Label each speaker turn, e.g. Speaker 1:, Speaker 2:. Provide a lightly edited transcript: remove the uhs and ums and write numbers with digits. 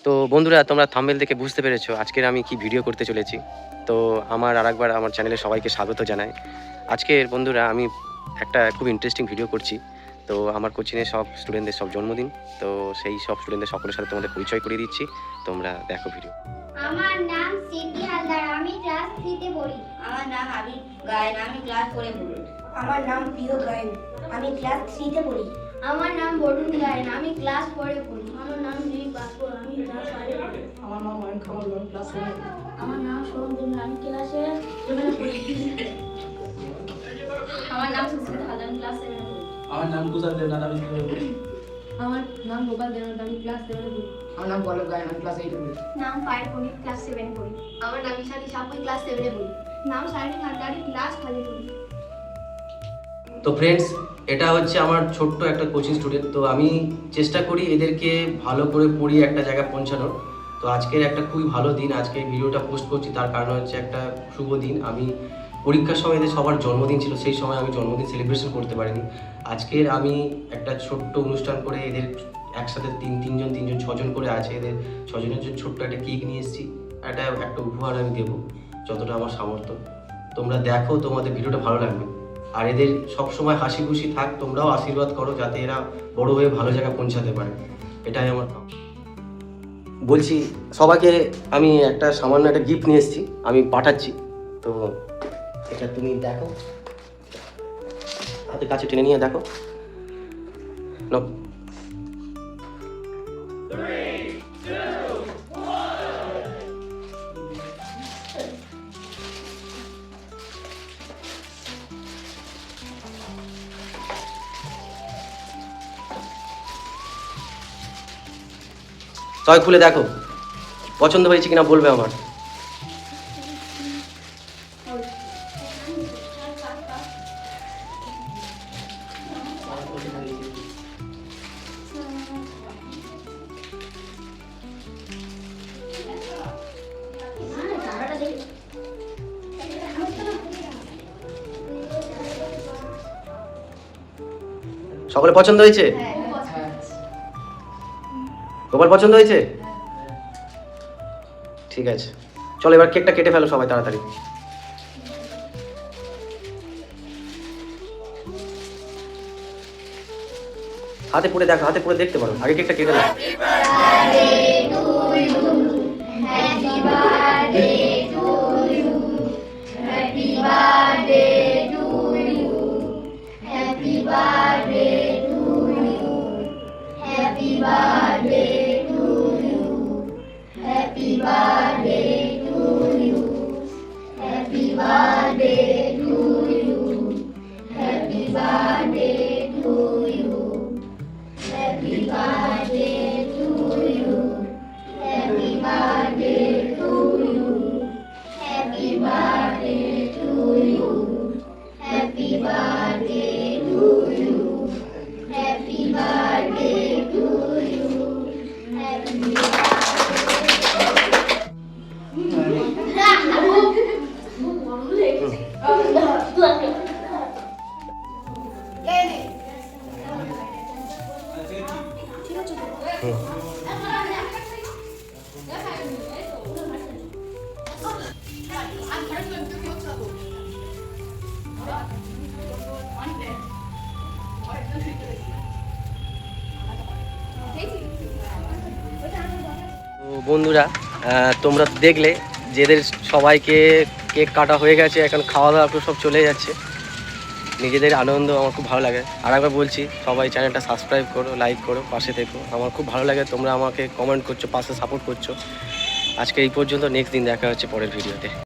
Speaker 1: তো বন্ধুরা, তোমরা থাম্বনেল দেখে বুঝতে পেরেছো আজকের আমি কি ভিডিও করতে চলেছি। তো আরেকবার আমার চ্যানেলে সবাইকে স্বাগত জানাই। আজকের বন্ধুরা আমি একটা খুব ইন্টারেস্টিং ভিডিও করছি। তো আমার কোচিংয়ে সব স্টুডেন্টদের সব জন্মদিন। তো সেই সব স্টুডেন্টদের সকলের সাথে তোমাদের পরিচয় করিয়ে দিচ্ছি। তোমরা দেখো ভিডিও।
Speaker 2: আমার নাম সিদ্ধি হালদার, আমি ক্লাস 3 তে পড়ি।
Speaker 3: আমার নাম আবির গায়েন, আমি ক্লাস 4 এ পড়ি।
Speaker 4: আমার নাম প্রিয় গায়েন, আমি ক্লাস 3 তে পড়ি।
Speaker 2: আমার নাম বরুণ গায়েন, আমি ক্লাস 4 এ পড়ি। আমার নাম দিলীপ বাস্কর, আমি ক্লাস 5 এ পড়ি।
Speaker 4: আমার নাম ময়ন খামাল, আমি ক্লাস 7 এ পড়ি।
Speaker 2: আমার নাম সোহম দিন, আমি ক্লাসে 7 এ পড়ি। আমার নাম সুস্মিতা হালদার, আমি ক্লাস 7 এ পড়ি।
Speaker 5: আমার নাম কুশল দেবনাথ, আমি 7 এ পড়ি।
Speaker 4: আমার নাম গোপাল দেবনাথ, আমি ক্লাস 7 এ পড়ি।
Speaker 5: আমার নাম পল্লব গায়েন, আমি ক্লাস 8 এ পড়ি।
Speaker 2: নাম পায়েল পড়ি, ক্লাস 7 এ পড়ি। আমার নাম ঈশানী সাপুই, ক্লাস 7 এ পড়ি। নাম সায়নী হালদার, ক্লাস 5 এ পড়ি।
Speaker 1: তো ফ্রেন্ডস, এটা হচ্ছে আমার ছোট্ট একটা কোচিং স্টুডেন্ট। তো আমি চেষ্টা করি এদেরকে ভালো করে পড়িয়ে একটা জায়গায় পৌঁছানোর। তো আজকের একটা খুবই ভালো দিন, আজকে ভিডিওটা পোস্ট করছি তার কারণ হচ্ছে একটা শুভ দিন। আমি পরীক্ষার সময় এদের সবার জন্মদিন ছিল, সেই সময় আমি জন্মদিন সেলিব্রেশন করতে পারিনি। আজকের আমি একটা ছোট্ট অনুষ্ঠান করে এদের একসাথে তিনজন 6জন করে আছে, এদের 6জনের জন্য ছোট্ট একটা কেক নিয়ে এসেছি। একটা উপহার আমি দেবো যতটা আমার সামর্থ্য। তোমরা দেখো, তোমাদের ভিডিওটা ভালো লাগবে। আর এদের সবসময় হাসি খুশি থাক, তোমরাও আশীর্বাদ করো যাতে এরা বড় হয়ে ভালো জায়গায় পৌঁছাতে পারে, এটাই আমার কামনা। বলছি সবাইকে আমি একটা সামান্য একটা গিফট নিয়ে এসেছি, আমি পাঠাচ্ছি। তো এটা তুমি দেখো, হাতে কাছে টেনে নিয়ে দেখো। নাও। সবাই খুলে দেখো, পছন্দ হয়েছে কিনা বলবে আমার। সকলে পছন্দ হয়েছে? গোপাল পছন্দ হয়েছে? ঠিক আছে, চলো এবার কেকটা কেটে ফেলো সবাই তাড়াতাড়ি। হাতে পুড়ে দেখো, হাতে পুড়ে দেখতে পারো, আগে কেকটা কেটে দাও। তো বন্ধুরা, তোমরা দেখলে যে এদের সবাইকে কেক কাটা হয়ে গেছে, এখন খাওয়া দাওয়া সব চলে যাচ্ছে। নিজেদের আনন্দ আমার খুব ভালো লাগে। আর একবার বলছি, সবাই চ্যানেলটা সাবস্ক্রাইব করো, লাইক করো, পাশে থেকো। আমার খুব ভালো লাগে তোমরা আমাকে কমেন্ট করছো, পাশে সাপোর্ট করছো। আজকে এই পর্যন্ত, নেক্সট দিন দেখা হচ্ছে পরের ভিডিওতে।